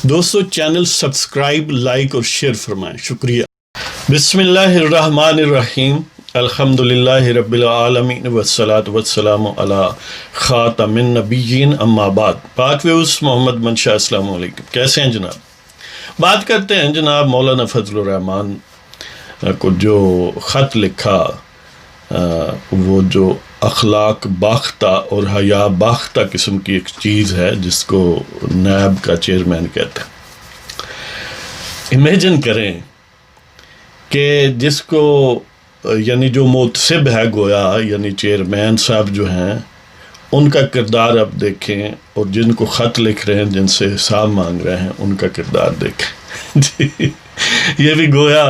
دوستو channel subscribe, like اور share فرمائیں، شکریہ۔ بسم اللہ الرحمن الرحیم، الحمدللہ رب العالمین والصلاة والسلام علی خاتم النبیین، اما بعد۔ پاک ویوز محمد منشا، السلام علیکم، کیسے ہیں جناب؟ بات کرتے ہیں جناب مولانا فضل الرحمان کو جو خط لکھا، وہ جو اخلاق باختہ اور حیا باختہ قسم کی ایک چیز ہے جس کو نیب کا چیئرمین کہتا ہے۔ امیجن کریں کہ جس کو یعنی جو محتسب ہے گویا، یعنی چیئرمین صاحب جو ہیں، ان کا کردار اب دیکھیں، اور جن کو خط لکھ رہے ہیں، جن سے حساب مانگ رہے ہیں، ان کا کردار دیکھیں۔ جی، یہ بھی گویا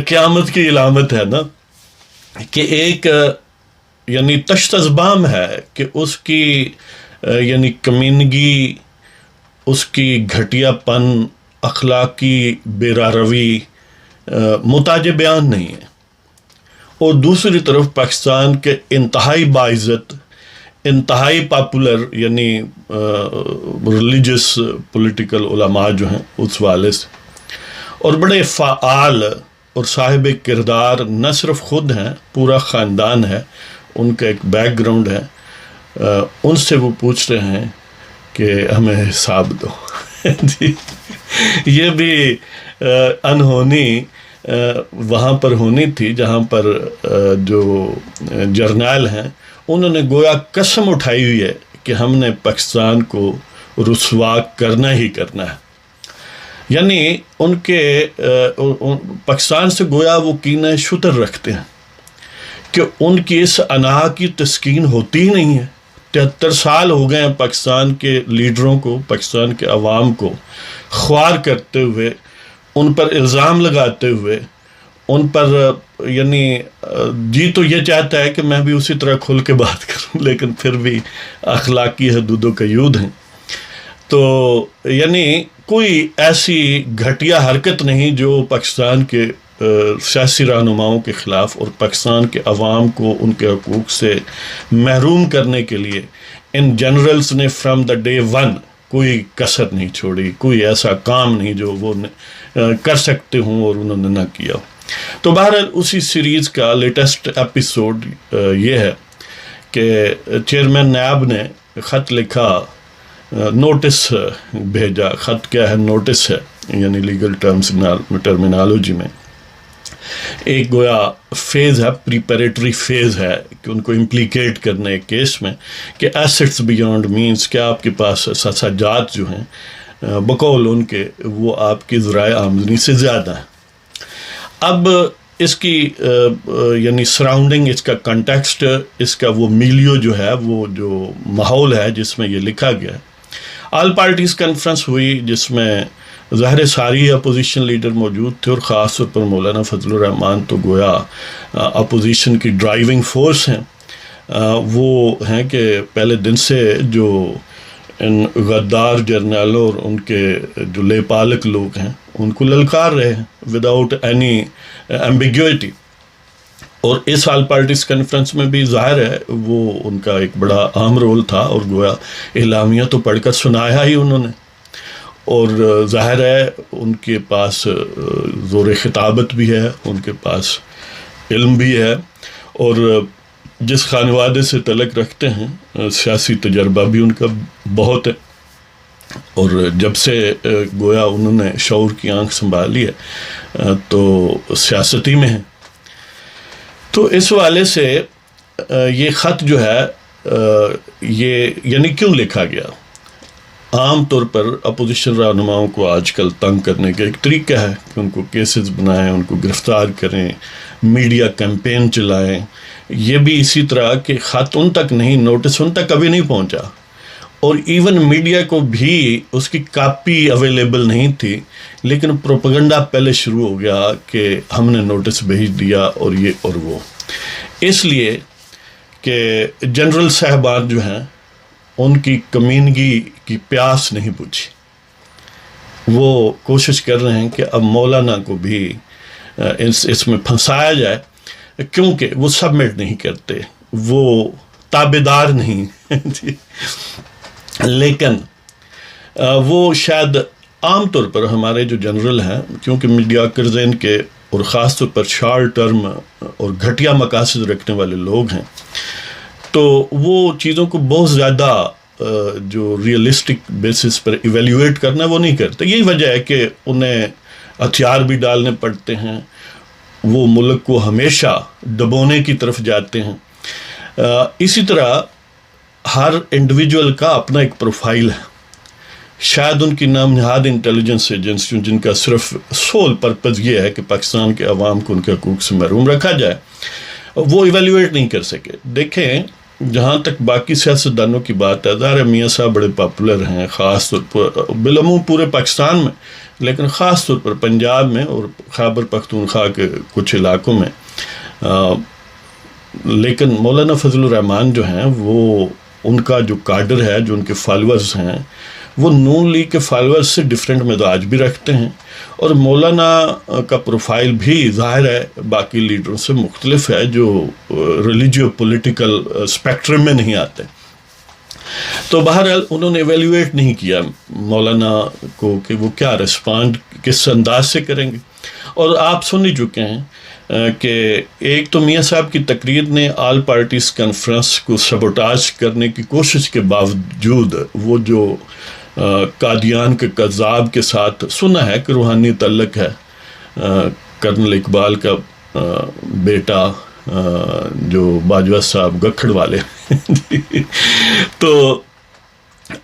قیامت کی علامت ہے نا، کہ ایک یعنی تشت ازبام ہے کہ اس کی یعنی کمینگی، اس کی گھٹیا پن، اخلاقی بیراروی محتاج بیان نہیں ہے، اور دوسری طرف پاکستان کے انتہائی باعزت، انتہائی پاپولر یعنی ریلیجس پولیٹیکل علماء جو ہیں اس والے سے، اور بڑے فعال اور صاحب کردار نہ صرف خود ہیں، پورا خاندان ہے، ان کا ایک بیک گراؤنڈ ہے، ان سے وہ پوچھ رہے ہیں کہ ہمیں حساب دو۔ جی، یہ بھی انہونی وہاں پر ہونی تھی جہاں پر جو جرنیل ہیں انہوں نے گویا قسم اٹھائی ہوئی ہے کہ ہم نے پاکستان کو رسوا کرنا ہی کرنا ہے۔ یعنی ان کے پاکستان سے گویا وہ کینہ شتر رکھتے ہیں کہ ان کی اس انا کی تسکین ہوتی ہی نہیں ہے۔ 73 سال ہو گئے ہیں پاکستان کے لیڈروں کو، پاکستان کے عوام کو خوار کرتے ہوئے، ان پر الزام لگاتے ہوئے، ان پر یعنی جی تو یہ چاہتا ہے کہ میں بھی اسی طرح کھل کے بات کروں، لیکن پھر بھی اخلاقی حدود و قیود ہیں۔ تو یعنی کوئی ایسی گھٹیا حرکت نہیں جو پاکستان کے سیاسی رہنماؤں کے خلاف اور پاکستان کے عوام کو ان کے حقوق سے محروم کرنے کے لیے ان جنرلز نے فرام دا ڈے ون کوئی کسر نہیں چھوڑی، کوئی ایسا کام نہیں جو وہ کر سکتے ہوں اور انہوں نے نہ کیا۔ تو بہرحال اسی سیریز کا لیٹسٹ ایپیسوڈ یہ ہے کہ چیئرمین نیب نے خط لکھا، نوٹس بھیجا۔ خط کیا ہے؟ نوٹس ہے، یعنی لیگل ٹرمینالوجی میں ایک گویا فیز ہے، پریپریٹری فیز ہے کہ ان کو امپلیکیٹ کرنے ایک کیس میں کہ ایسٹس بیونڈ مینز، کیا آپ کے پاس سساجات جو ہیں بقول ان کے وہ آپ کی ذرائع آمدنی سے زیادہ ہیں۔ اب اس کی یعنی سراؤنڈنگ، اس کا کنٹیکسٹ، اس کا وہ میلیو جو ہے، وہ جو ماحول ہے جس میں یہ لکھا گیا ہے۔ آل پارٹیز کانفرنس ہوئی جس میں ظاہر ساری اپوزیشن لیڈر موجود تھے، اور خاص طور پر مولانا فضل الرحمان تو گویا اپوزیشن کی ڈرائیونگ فورس ہیں۔ وہ ہیں کہ پہلے دن سے جو ان غدار جرنیلوں اور ان کے جو لے پالک لوگ ہیں ان کو للکار رہے ہیں وداؤٹ اینی ایمبیگوٹی، اور اس آل پارٹیز کانفرنس میں بھی ظاہر ہے وہ ان کا ایک بڑا اہم رول تھا، اور گویا اعلامیہ تو پڑھ کر سنایا ہی انہوں نے، اور ظاہر ہے ان کے پاس زور خطابت بھی ہے، ان کے پاس علم بھی ہے، اور جس خانوادے سے تعلق رکھتے ہیں سیاسی تجربہ بھی ان کا بہت ہے، اور جب سے گویا انہوں نے شعور کی آنکھ سنبھالی ہے تو سیاستی میں ہیں۔ تو اس والے سے یہ خط جو ہے یہ یعنی کیوں لکھا گیا؟ عام طور پر اپوزیشن رہنماؤں کو آج کل تنگ کرنے کا ایک طریقہ ہے کہ ان کو کیسز بنائیں، ان کو گرفتار کریں، میڈیا کیمپین چلائیں۔ یہ بھی اسی طرح کہ خط ان تک نہیں، نوٹس ان تک کبھی نہیں پہنچا، اور ایون میڈیا کو بھی اس کی کاپی اویلیبل نہیں تھی، لیکن پروپیگنڈا پہلے شروع ہو گیا کہ ہم نے نوٹس بھیج دیا اور یہ اور وہ، اس لیے کہ جنرل صاحبان جو ہیں ان کی کمینگی کی پیاس نہیں بجھی۔ وہ کوشش کر رہے ہیں کہ اب مولانا کو بھی اس میں پھنسایا جائے، کیونکہ وہ سبمٹ نہیں کرتے، وہ تابعدار نہیں۔ لیکن وہ شاید عام طور پر ہمارے جو جنرل ہیں کیونکہ میڈیاکر ذہن کے اور خاص طور پر شارٹ ٹرم اور گھٹیا مقاصد رکھنے والے لوگ ہیں، تو وہ چیزوں کو بہت زیادہ جو ریئلسٹک بیسس پر ایویلیویٹ کرنا وہ نہیں کرتے. یہی وجہ ہے کہ انہیں ہتھیار بھی ڈالنے پڑتے ہیں، وہ ملک کو ہمیشہ دبونے کی طرف جاتے ہیں. اسی طرح ہر انڈیویجول کا اپنا ایک پروفائل ہے. شاید ان کی نام نہاد انٹیلیجنس ایجنسیوں جن کا صرف سول پرپز یہ ہے کہ پاکستان کے عوام کو ان کے حقوق سے محروم رکھا جائے، وہ ایویلیویٹ نہیں کر سکے. دیکھیں جہاں تک باقی سیاستدانوں کی بات ہے، ظاہر میاں صاحب بڑے پاپولر ہیں خاص طور پر بالعموم پورے پاکستان میں، لیکن خاص طور پر پنجاب میں اور خیبر پختونخوا کے کچھ علاقوں میں. لیکن مولانا فضل الرحمان جو ہیں وہ ان کا جو کاڈر ہے، جو ان کے فالورز ہیں، وہ نون لیگ کے فالورز سے ڈیفرنٹ مزاج بھی رکھتے ہیں، اور مولانا کا پروفائل بھی ظاہر ہے باقی لیڈروں سے مختلف ہے جو ریلیجیو پولیٹیکل اسپیکٹرم میں نہیں آتے. تو بہرحال انہوں نے ایویلیویٹ نہیں کیا مولانا کو کہ وہ کیا رسپانڈ کس انداز سے کریں گے. اور آپ سن ہی چکے ہیں کہ ایک تو میاں صاحب کی تقریر نے آل پارٹیز کانفرنس کو سبوٹاج کرنے کی کوشش کے باوجود وہ جو قادیان کے قذاب کے ساتھ سنا ہے کہ روحانی تعلق ہے، کرنل اقبال کا بیٹا جو باجوہ صاحب گکھڑ والے تو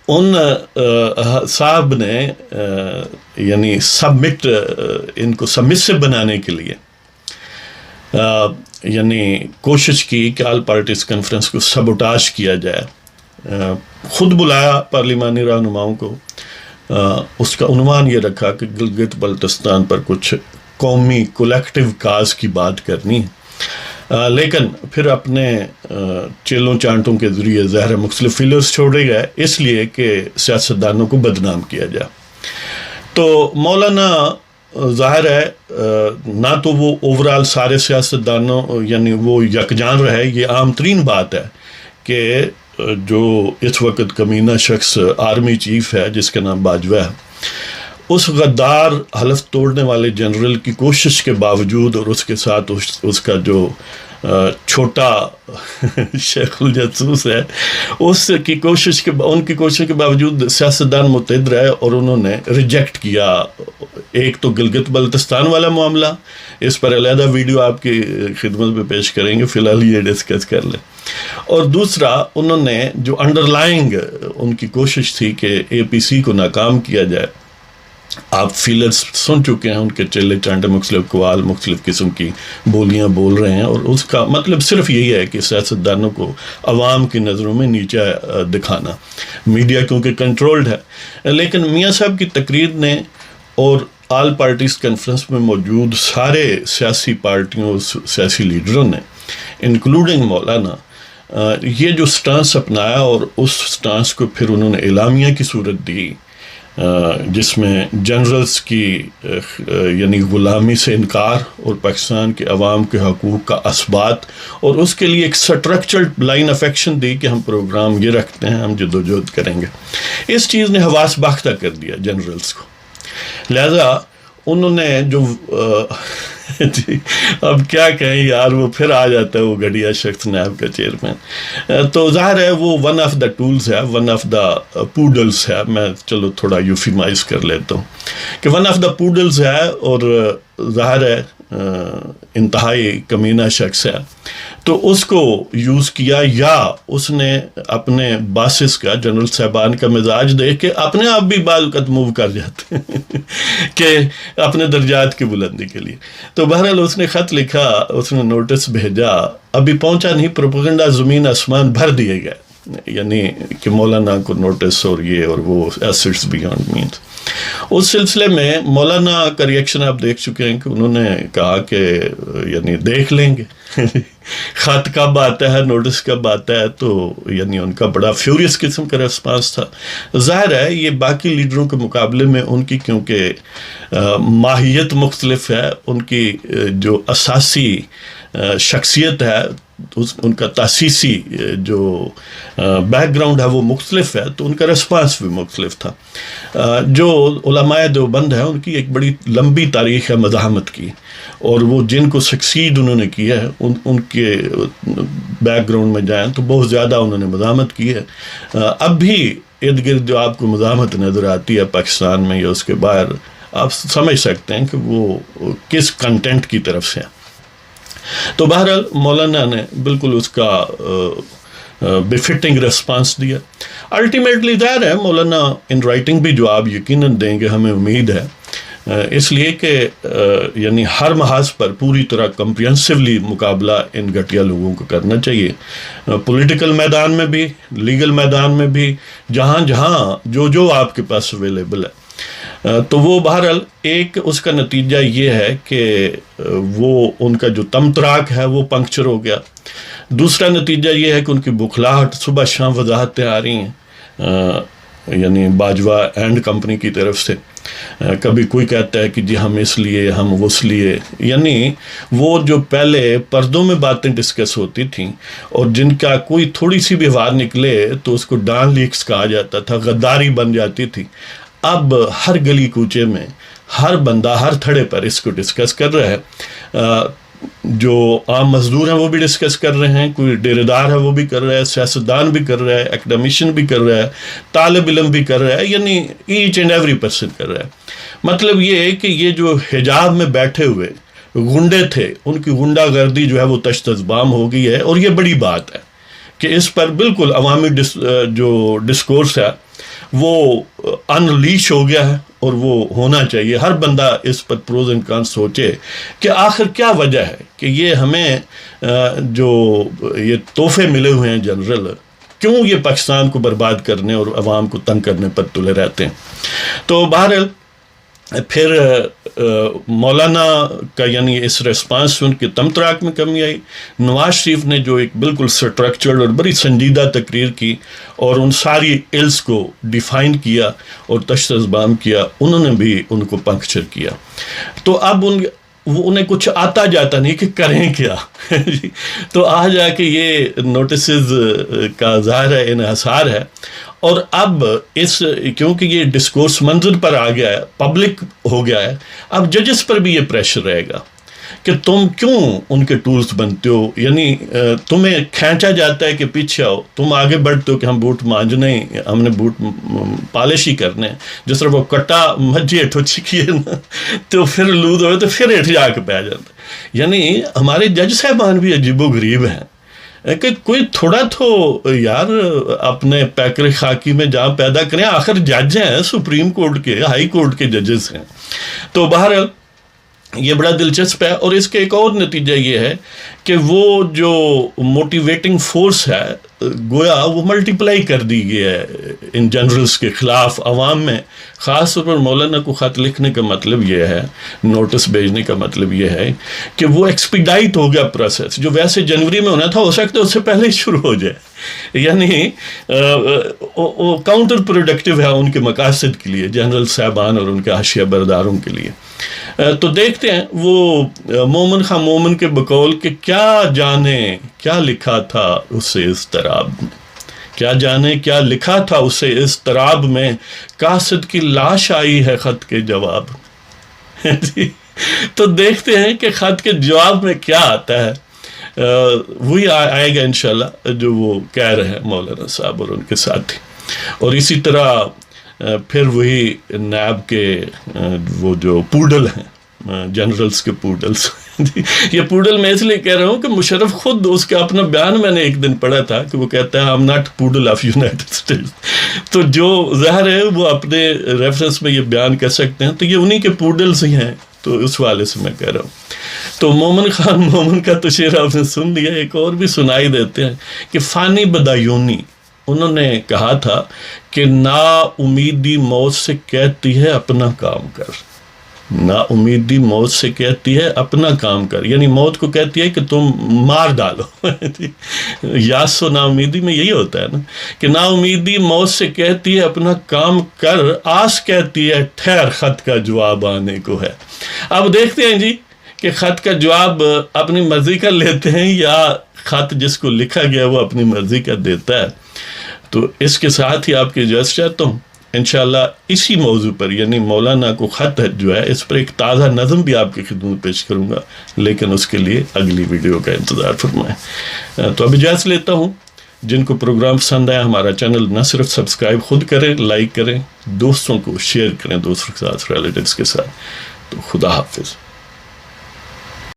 ان صاحب نے یعنی سبمٹ ان کو سبمسو بنانے کے لیے یعنی کوشش کی کہ آل پارٹیز کانفرنس کو سبوٹاج کیا جائے. خود بلایا پارلیمانی رہنماؤں کو، اس کا عنوان یہ رکھا کہ گلگت بلتستان پر کچھ قومی کولیکٹیو کاز کی بات کرنی ہے، لیکن پھر اپنے چیلوں چانٹوں کے ذریعے ظاہر مختلف فیلرز چھوڑے گئے اس لیے کہ سیاستدانوں کو بدنام کیا جائے. تو مولانا ظاہر ہے نہ تو وہ اوورال سارے سیاستدانوں یعنی وہ یکجان رہے، یہ عام ترین بات ہے کہ جو اس وقت کمینہ شخص آرمی چیف ہے جس کا نام باجوہ ہے، اس غدار حلف توڑنے والے جنرل کی کوشش کے باوجود اور اس کے ساتھ اس کا جو چھوٹا شیخ الجاسوس ہے، ان کی کوشش کے باوجود سیاستدان متحد رہے اور انہوں نے ریجیکٹ کیا. ایک تو گلگت بلتستان والا معاملہ، اس پر علیحدہ ویڈیو آپ کی خدمت میں پیش کریں گے، فی الحال یہ ڈسکس کر لیں. اور دوسرا انہوں نے جو انڈر لائنگ ان کی کوشش تھی کہ اے پی سی کو ناکام کیا جائے، آپ فیلرز سن چکے ہیں، ان کے چیلے چانٹے مختلف قوال مختلف قسم کی بولیاں بول رہے ہیں، اور اس کا مطلب صرف یہی ہے کہ سیاستدانوں کو عوام کی نظروں میں نیچا دکھانا. میڈیا کیونکہ کنٹرولڈ ہے، لیکن میاں صاحب کی تقریر نے اور آل پارٹیز کانفرنس میں موجود سارے سیاسی پارٹیوں سیاسی لیڈروں نے انکلوڈنگ مولانا یہ جو سٹانس اپنایا، اور اس سٹانس کو پھر انہوں نے اعلامیہ کی صورت دی جس میں جنرلز کی یعنی غلامی سے انکار اور پاکستان کے عوام کے حقوق کا اثبات، اور اس کے لیے ایک سٹرکچرڈ لائن آف ایکشن دی کہ ہم پروگرام یہ رکھتے ہیں، ہم جدوجہد کریں گے. اس چیز نے حواس باختہ کر دیا جنرلز کو. لہذا انہوں نے جو جی اب کیا کہیں یار، وہ پھر آ جاتا ہے وہ گھڑیا شخص نیب کا چیئرمین. تو ظاہر ہے وہ ون آف دا ٹولز ہے، ون آف دا پوڈلز ہے. میں چلو تھوڑا یوفیمائز کر لیتا ہوں کہ ون آف دا پوڈلز ہے، اور ظاہر ہے انتہائی کمینہ شخص ہے. تو اس کو یوز کیا، یا اس نے اپنے باسس کا جنرل صاحبان کا مزاج دیکھ کے اپنے آپ بھی بعض اوقات موو کر جاتے ہیں کہ اپنے درجات کی بلندی کے لیے. تو بہرحال اس نے خط لکھا، اس نے نوٹس بھیجا، ابھی پہنچا نہیں، پروپیگنڈا زمین آسمان بھر دیے گئے، یعنی کہ مولانا کو نوٹس اور یہ اور وہ ایسٹس بیانڈ مینس. اس سلسلے میں مولانا کا ریئیکشن آپ دیکھ چکے ہیں کہ انہوں نے کہا کہ یعنی دیکھ لیں گے خط کب آتا ہے، نوٹس کب آتا ہے. تو یعنی ان کا بڑا فیوریس قسم کا ریسپانس تھا. ظاہر ہے یہ باقی لیڈروں کے مقابلے میں ان کی کیونکہ ماہیت مختلف ہے، ان کی جو اساسی شخصیت ہے ان کا تاسیسی جو بیک گراؤنڈ ہے وہ مختلف ہے، تو ان کا رسپانس بھی مختلف تھا. جو علماء دیوبند ہیں ان کی ایک بڑی لمبی تاریخ ہے مزاحمت کی، اور وہ جن کو سکسیڈ انہوں نے کیا ہے ان کے بیک گراؤنڈ میں جائیں تو بہت زیادہ انہوں نے مزاحمت کی ہے. اب بھی ارد گرد جو آپ کو مزاحمت نظر آتی ہے پاکستان میں یا اس کے باہر، آپ سمجھ سکتے ہیں کہ وہ کس کنٹینٹ کی طرف سے ہیں. تو بہرحال مولانا نے بالکل اس کا بفٹنگ رسپانس دیا. الٹیمیٹلی ظاہر ہے مولانا ان رائٹنگ بھی جواب یقیناً دیں گے، ہمیں امید ہے، اس لیے کہ یعنی ہر محاذ پر پوری طرح کمپریہنسولی مقابلہ ان گھٹیا لوگوں کو کرنا چاہیے، پولیٹیکل میدان میں بھی، لیگل میدان میں بھی، جہاں جہاں جو آپ کے پاس اویلیبل ہے. تو وہ بہرحال ایک اس کا نتیجہ یہ ہے کہ وہ ان کا جو تمطراق ہے وہ پنکچر ہو گیا. دوسرا نتیجہ یہ ہے کہ ان کی بخلاہٹ، صبح شام وضاحتیں آ رہی ہیں یعنی باجوہ اینڈ کمپنی کی طرف سے. کبھی کوئی کہتا ہے کہ جی ہم اس لیے، ہم اس لیے، یعنی وہ جو پہلے پردوں میں باتیں ڈسکس ہوتی تھیں اور جن کا کوئی تھوڑی سی بھی باہر نکلے تو اس کو ڈان لیکس کہا جاتا تھا، غداری بن جاتی تھی. اب ہر گلی کوچے میں ہر بندہ ہر تھڑے پر اس کو ڈسکس کر رہا ہے. جو عام مزدور ہیں وہ بھی ڈسکس کر رہے ہیں، کوئی ڈیرے دار ہے وہ بھی کر رہا ہے، سیاستدان بھی کر رہا ہے، ایکڈیمیشین بھی کر رہا ہے، طالب علم بھی کر رہا ہے، یعنی ایچ اینڈ ایوری پرسن کر رہا ہے. مطلب یہ ہے کہ یہ جو حجاب میں بیٹھے ہوئے غنڈے تھے ان کی غنڈہ گردی جو ہے وہ تشت ازبام ہو گئی ہے. اور یہ بڑی بات ہے کہ اس پر بالکل عوامی جو ڈسکورس ہے وہ انلیش ہو گیا ہے، اور وہ ہونا چاہیے. ہر بندہ اس پر پروز اینڈ کانس سوچے کہ آخر کیا وجہ ہے کہ یہ ہمیں جو یہ تحفے ملے ہوئے ہیں جنرل، کیوں یہ پاکستان کو برباد کرنے اور عوام کو تنگ کرنے پر تلے رہتے ہیں. تو بہرحال پھر مولانا کا یعنی اس ریسپانس سے ان کے تمطراق میں کمی آئی. نواز شریف نے جو ایک بالکل اسٹرکچرڈ اور بڑی سنجیدہ تقریر کی اور ان ساری ایلس کو ڈیفائن کیا اور تشت ازبام کیا، انہوں نے بھی ان کو پنکچر کیا. تو اب انہیں کچھ آتا جاتا نہیں کہ کریں کیا. تو آ جا کے یہ نوٹسز کا ظاہر ہے انحصار ہے. اور اب کیونکہ یہ ڈسکورس منظر پر آ گیا ہے، پبلک ہو گیا ہے، اب ججز پر بھی یہ پریشر رہے گا کہ تم کیوں ان کے ٹولز بنتے ہو. یعنی تمہیں کھینچا جاتا ہے کہ پیچھے آؤ، تم آگے بڑھتے ہو کہ ہم بوٹ مانجنے، ہم نے بوٹ پالش ہی کرنے. جس طرح وہ کٹا مجھے اٹھو چکی ہے نا، تو پھر لود ہوئے تو پھر اٹھ جا کے پہ جاتا. یعنی ہمارے جج صاحبان بھی عجیب و غریب ہیں کہ کوئی تھوڑا تو یار اپنے پیکر خاکی میں جہاں پیدا کریں. آخر جج ہیں، سپریم کورٹ کے، ہائی کورٹ کے ججز ہیں. تو بہرحال یہ بڑا دلچسپ ہے. اور اس کے ایک اور نتیجہ یہ ہے کہ وہ جو موٹیویٹنگ فورس ہے گویا وہ ملٹیپلائی کر دی گئی ہے ان جنرلز کے خلاف عوام میں. خاص طور پر مولانا کو خط لکھنے کا مطلب یہ ہے، نوٹس بھیجنے کا مطلب یہ ہے کہ وہ ایکسپیڈائٹ ہو گیا پروسیس. جو ویسے جنوری میں ہونا تھا ہو سکتا ہے اس سے پہلے ہی شروع ہو جائے. یعنی کاؤنٹر پروڈکٹیو ہے ان کے مقاصد کے لیے، جنرل صاحبان اور ان کے حاشیہ برداروں کے لیے. تو دیکھتے ہیں وہ مومن خواہ مومن کے بقول کہ کیا جانے کیا لکھا تھا اسے اضطراب میں، کیا جانے کیا لکھا تھا اسے اضطراب میں، قاصد کی لاش آئی ہے خط کے جواب. تو دیکھتے ہیں کہ خط کے جواب میں کیا آتا ہے. وہی آئے گا انشاءاللہ جو وہ کہہ رہے ہیں مولانا صاحب اور ان کے ساتھی. اور اسی طرح پھر وہی نیب کے وہ جو پوڈل ہیں، جنرلز کے پوڈلز. یہ پوڈل میں اس لیے کہہ رہا ہوں کہ مشرف خود اس کا اپنا بیان میں نے ایک دن پڑھا تھا کہ وہ کہتا ہے I'm not پوڈل of United States. تو جو ظاہر ہے وہ اپنے ریفرنس میں یہ بیان کر سکتے ہیں، تو یہ انہی کے پوڈلز ہی ہیں. تو اس والے سے میں کہہ رہا ہوں. تو مومن خان مومن کا تو شعر آپ نے سن لیا، ایک اور بھی سنائی دیتے ہیں کہ فانی بدایونی انہوں نے کہا تھا کہ نا امیدی موت سے کہتی ہے اپنا کام کر. نا امیدی موت سے کہتی ہے اپنا کام کر، یعنی موت کو کہتی ہے کہ تم مار ڈالو. یاس و نا امیدی میں یہی ہوتا ہے نا کہ نا امیدی موت سے کہتی ہے اپنا کام کر، آس کہتی ہے ٹھہر خط کا جواب آنے کو ہے. اب دیکھتے ہیں جی کہ خط کا جواب اپنی مرضی کا لیتے ہیں یا خط جس کو لکھا گیا وہ اپنی مرضی کا دیتا ہے. تو اس کے ساتھ ہی آپ کی اجازت چاہتا ہوں. انشاءاللہ اسی موضوع پر یعنی مولانا کو خط جو ہے اس پر ایک تازہ نظم بھی آپ کی خدمت پیش کروں گا، لیکن اس کے لیے اگلی ویڈیو کا انتظار فرمائیں. تو اب اجازت لیتا ہوں. جن کو پروگرام پسند آیا ہمارا چینل نہ صرف سبسکرائب خود کریں، لائک کریں، دوستوں کو شیئر کریں، دوستوں کے ساتھ، ریلیٹیوز کے ساتھ. تو خدا حافظ.